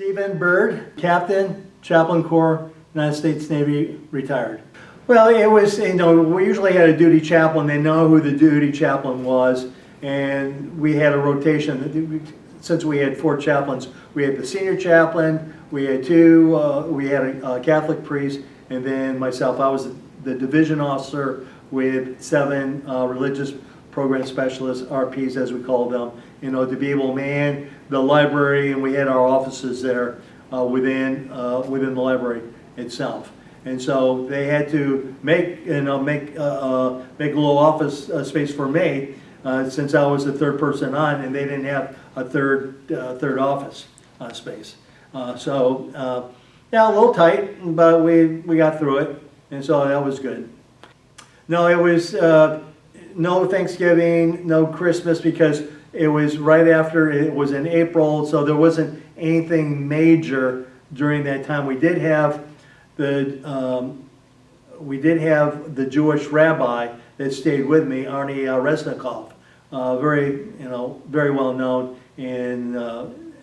Stephen Bird, Captain, Chaplain Corps, United States Navy, retired. Well, it was, we usually had a duty chaplain. They know who the duty chaplain was, and we had a rotation. Since we had 4 chaplains, we had the senior chaplain, we had 2, we had a Catholic priest, and then myself. I was the division officer with 7 religious program specialists, RPs as we call them, to be able to man the library, and we had our offices there within the library itself. And so they had to make a little office space for me since I was the 3rd person on, and they didn't have a third office space. Yeah, a little tight, but we got through it, and so that was good. No, it was no Thanksgiving, no Christmas, because it was right after, it was in April, so there wasn't anything major during that time. We did have the Jewish rabbi that stayed with me, Arnie Resnikov, very well known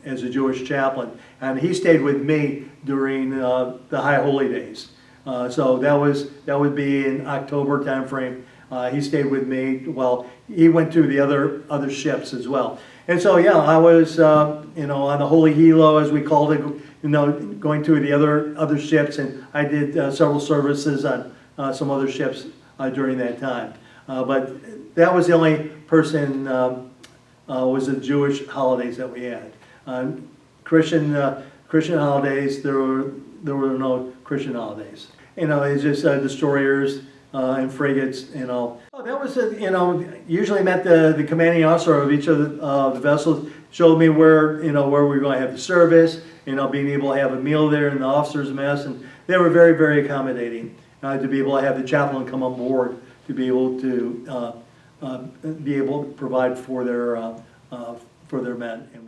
as a Jewish chaplain, and he stayed with me during the High Holy Days. So that would be in October time frame. He stayed with me while he went to the other ships as well. And so yeah, I was on the Holy Hilo, as we called it, going to the other ships, and I did several services on some other ships during that time. But that was the only person was the Jewish holidays that we had. Christian holidays, there were no Christian holidays. It's just destroyers and frigates. Oh, that was usually met the commanding officer of each of the vessels, showed me where where we were going to have the service. Being able to have a meal there in the officers' mess, and they were very, very accommodating to be able to have the chaplain come on board to be able to provide for their men and